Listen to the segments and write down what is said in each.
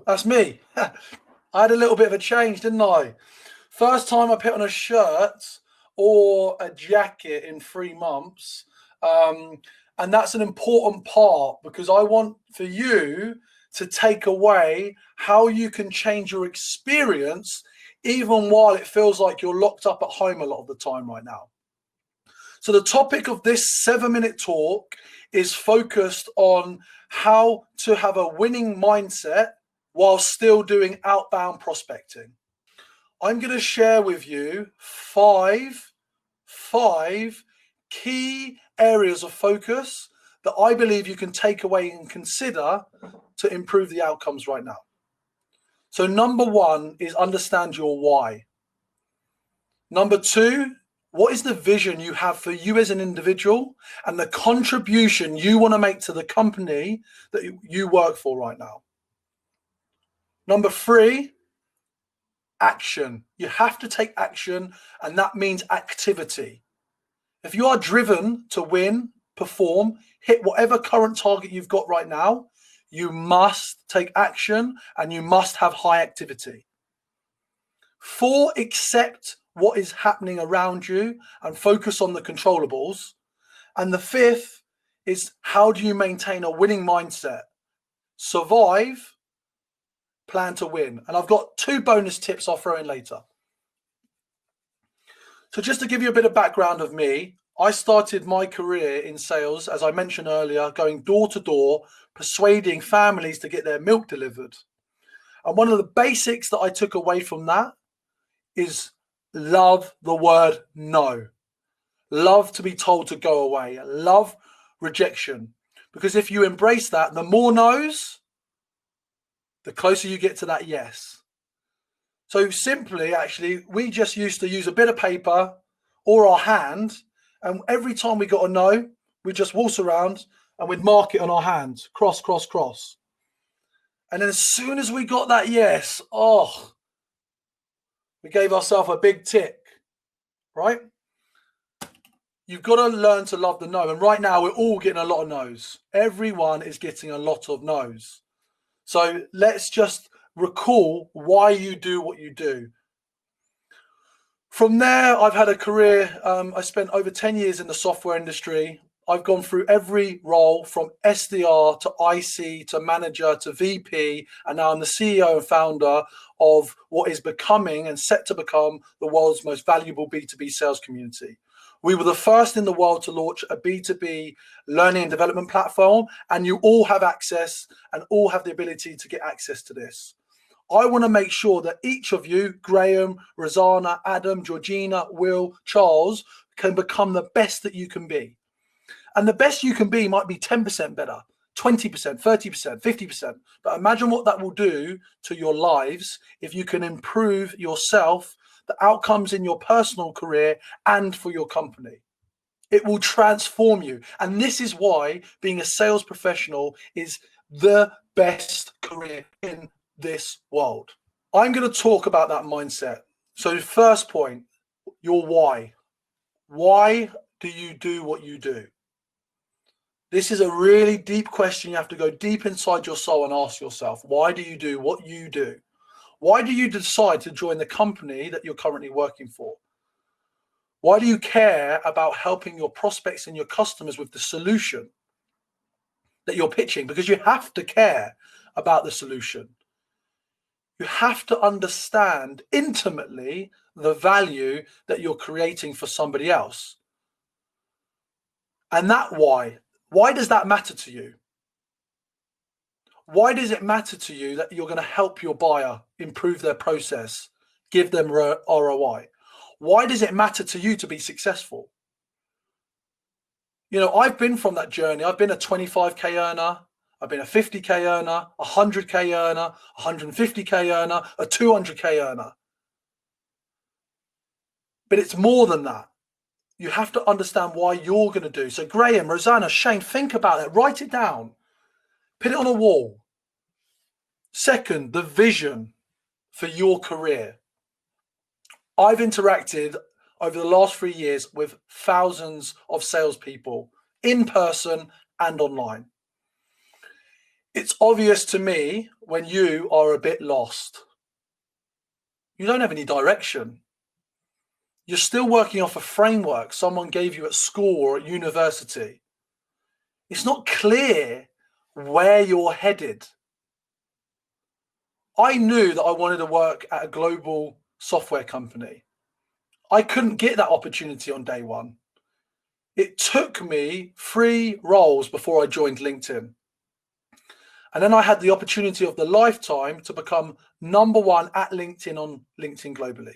That's me. I had a little bit of a change, didn't I? First time I put on a shirt or a jacket in 3 months. And that's an important part because I want for you to take away how you can change your experience, even while it feels like you're locked up at home a lot of the time right now. So the topic of this 7-minute talk is focused on how to have a winning mindset while still doing outbound prospecting. I'm going to share with you five key areas of focus that I believe you can take away and consider to improve the outcomes right now. So number one is understand your why. Number two, what is the vision you have for you as an individual and the contribution you want to make to the company that you work for right now? Number three, action. You have to take action, and that means activity. If you are driven to win, perform, hit whatever current target you've got right now, you must take action and you must have high activity. 4, accept what is happening around you and focus on the controllables. And the 5th is, how do you maintain a winning mindset? Survive, plan to win. And I've got 2 bonus tips I'll throw in later. So just to give you a bit of background of me, I started my career in sales, as I mentioned earlier, going door to door, persuading families to get their milk delivered. And one of the basics that I took away from that is love the word no. Love to be told to go away. Love rejection. Because if you embrace that, the more no's, the closer you get to that yes. So simply, actually, we just used to use a bit of paper or our hand, and every time we got a no, we'd just waltz around and we'd mark it on our hand, cross, cross, cross. And then as soon as we got that yes, we gave ourselves a big tick, right? You've got to learn to love the no. And right now, we're all getting a lot of no's. Everyone is getting a lot of no's. So let's just recall why you do what you do. From there, I've had a career. I spent over 10 years in the software industry. I've gone through every role from SDR to IC to manager to VP, and now I'm the CEO and founder of what is becoming and set to become the world's most valuable B2B sales community. We were the first in the world to launch a B2B learning and development platform, and you all have access and all have the ability to get access to this. I want to make sure that each of you, Graham, Rosanna, Adam, Georgina, Will, Charles, can become the best that you can be. And the best you can be might be 10% better, 20%, 30%, 50%. But imagine what that will do to your lives if you can improve yourself, the outcomes in your personal career and for your company. It will transform you. And this is why being a sales professional is the best career in this world. I'm going to talk about that mindset. So first point, your why. Why do you do what you do? This is a really deep question. You have to go deep inside your soul and ask yourself, why do you do what you do? Why do you decide to join the company that you're currently working for? Why do you care about helping your prospects and your customers with the solution that you're pitching? Because you have to care about the solution. You have to understand intimately the value that you're creating for somebody else. And that why does that matter to you? Why does it matter to you that you're going to help your buyer improve their process, give them ROI? Why does it matter to you to be successful? You know, I've been from that journey. I've been a 25K earner. I've been a 50K earner, a 100K earner, 150K earner, a 200K earner. But it's more than that. You have to understand why you're going to do. So Graham, Rosanna, Shane, think about it. Write it down. Put it on a wall. Second, the vision for your career. I've interacted over the last 3 years with thousands of salespeople in person and online. It's obvious to me when you are a bit lost. You don't have any direction. You're still working off a framework someone gave you at school or at university. It's not clear where you're headed. I knew that I wanted to work at a global software company. I couldn't get that opportunity on day one. It took me 3 roles before I joined LinkedIn. And then I had the opportunity of the lifetime to become #1 at LinkedIn on LinkedIn globally.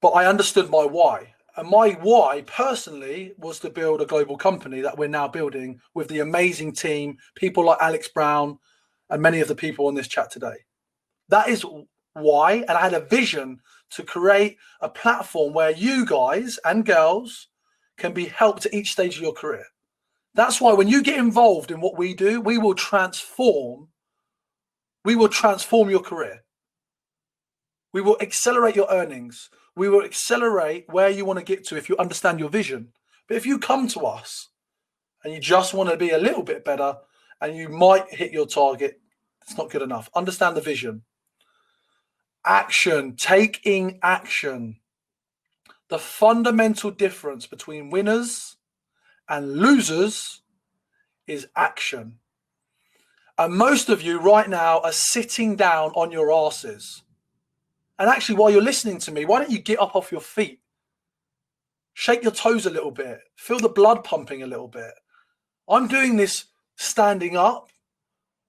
But I understood my why. And my why personally was to build a global company that we're now building with the amazing team, people like Alex Brown and many of the people on this chat today. That is why. And I had a vision to create a platform where you guys and girls can be helped at each stage of your career. That's why when you get involved in what we do, we will transform your career. We will accelerate your earnings. We will accelerate where you want to get to if you understand your vision. But if you come to us and you just want to be a little bit better and you might hit your target, it's not good enough. Understand the vision. Action, taking action. The fundamental difference between winners and losers is action. And most of you right now are sitting down on your asses. And actually, while you're listening to me, why don't you get up off your feet? Shake your toes a little bit. Feel the blood pumping a little bit. I'm doing this standing up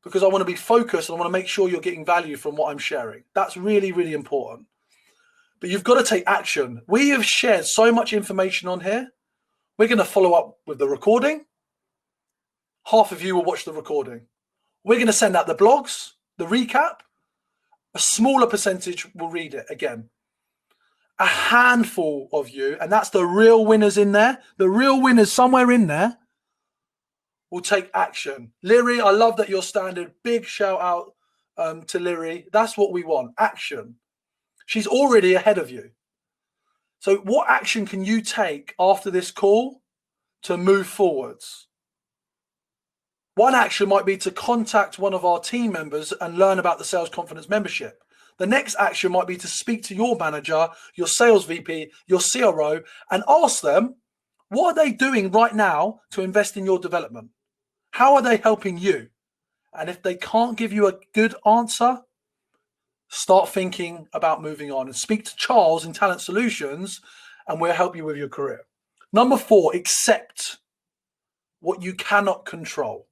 because I want to be focused and I want to make sure you're getting value from what I'm sharing. That's really, really important. But you've got to take action. We have shared so much information on here. We're going to follow up with the recording. Half of you will watch the recording. We're going to send out the blogs, the recap. A smaller percentage will read it again. A handful of you, and that's the real winners in there, the real winners somewhere in there, will take action. Liri, I love that you're standing. Big shout out to Liri. That's what we want, action. She's already ahead of you. So what action can you take after this call to move forwards? One action might be to contact one of our team members and learn about the Sales Confidence membership. The next action might be to speak to your manager, your sales VP, your CRO, and ask them, what are they doing right now to invest in your development? How are they helping you? And if they can't give you a good answer, start thinking about moving on and speak to Charles in Talent Solutions and we'll help you with your career. Number 4, accept what you cannot control.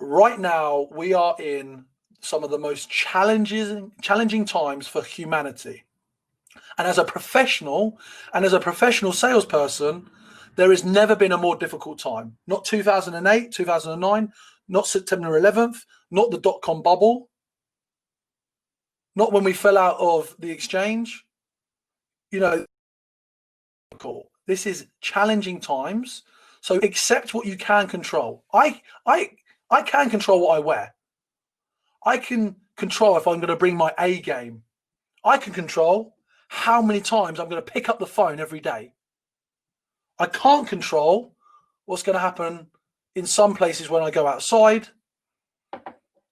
Right now, we are in some of the most challenging times for humanity. And as a professional salesperson, there has never been a more difficult time. Not 2008, 2009, not September 11th, not the dot-com bubble, not when we fell out of the exchange. This is challenging times. So accept what you can control. I can control what I wear. I can control if I'm going to bring my A game. I can control how many times I'm going to pick up the phone every day. I can't control what's going to happen in some places when I go outside.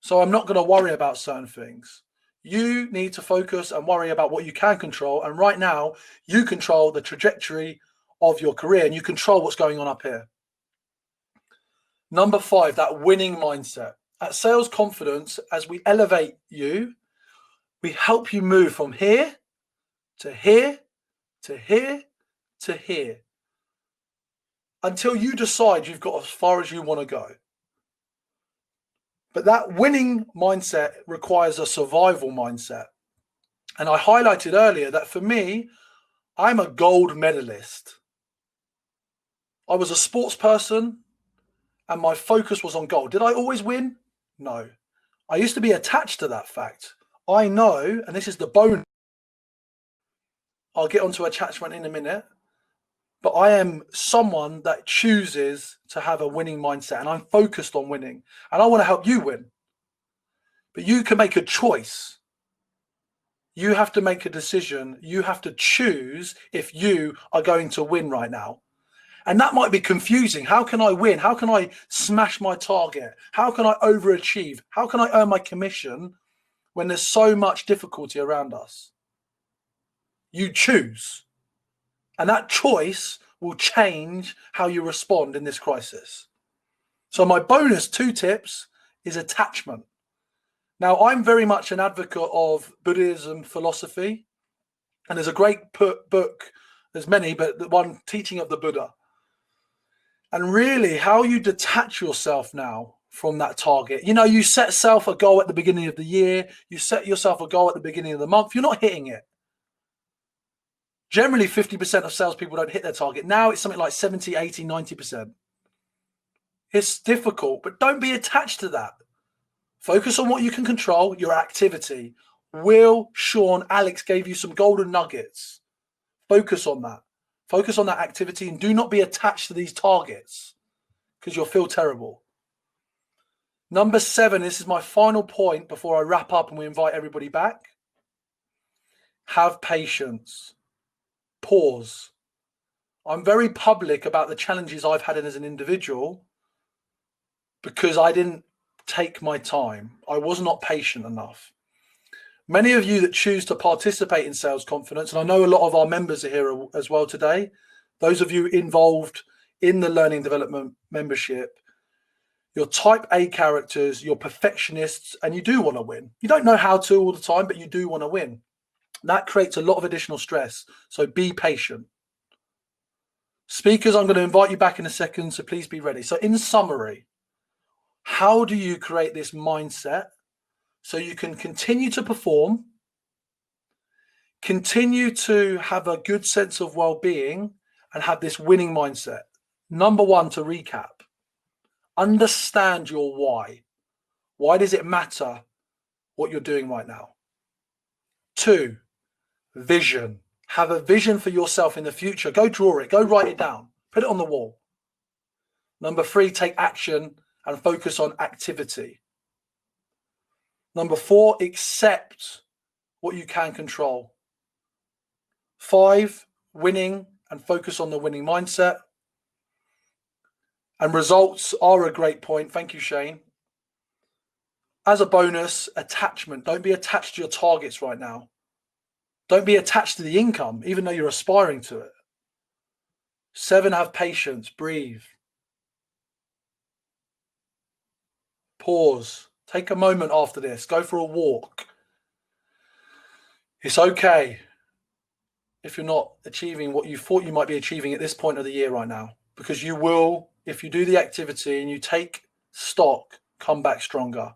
So I'm not going to worry about certain things. You need to focus and worry about what you can control. And right now, you control the trajectory of your career and you control what's going on up here. Number 5, that winning mindset. At Sales Confidence, as we elevate you, we help you move from here to here to here to here until you decide you've got as far as you want to go. But that winning mindset requires a survival mindset. And I highlighted earlier that for me, I'm a gold medalist. I was a sports person and my focus was on gold. Did I always win? No. I used to be attached to that fact. I know, and this is the bonus. I'll get onto attachment in a minute. But I am someone that chooses to have a winning mindset and I'm focused on winning and I want to help you win. But you can make a choice. You have to make a decision. You have to choose if you are going to win right now. And that might be confusing. How can I win? How can I smash my target? How can I overachieve? How can I earn my commission when there's so much difficulty around us? You choose. And that choice will change how you respond in this crisis. So my bonus 2 tips is attachment. Now, I'm very much an advocate of Buddhism philosophy. And there's a great book, there's many, but the one, Teaching of the Buddha. And really, how you detach yourself now from that target. You know, you set yourself a goal at the beginning of the year. You set yourself a goal at the beginning of the month. You're not hitting it. Generally, 50% of salespeople don't hit their target. Now it's something like 70, 80, 90%. It's difficult, but don't be attached to that. Focus on what you can control, your activity. Will, Sean, Alex gave you some golden nuggets. Focus on that. Focus on that activity and do not be attached to these targets because you'll feel terrible. Number 7, this is my final point before I wrap up and we invite everybody back. Have patience. Pause. I'm very public about the challenges I've had as an individual because I didn't take my time. I was not patient enough. Many of you that choose to participate in Sales Confidence, and I know a lot of our members are here as well today, those of you involved in the Learning Development membership, you're type A characters, you're perfectionists, and you do want to win. You don't know how to all the time, but you do want to win. That creates a lot of additional stress. So be patient. Speakers, I'm going to invite you back in a second, so please be ready. So in summary, how do you create this mindset so you can continue to perform, continue to have a good sense of well-being, and have this winning mindset? Number 1, to recap, understand your why. Why does it matter what you're doing right now? 2, vision. Have a vision for yourself in the future. Go draw it. Go write it down. Put it on the wall. Number 3, take action and focus on activity. Number 4, accept what you can control. 5, winning and focus on the winning mindset. And results are a great point. Thank you, Shane. As a bonus, attachment. Don't be attached to your targets right now. Don't be attached to the income, even though you're aspiring to it. 7, have patience. Breathe. Pause. Take a moment after this. Go for a walk. It's okay if you're not achieving what you thought you might be achieving at this point of the year right now, because you will, if you do the activity and you take stock, come back stronger.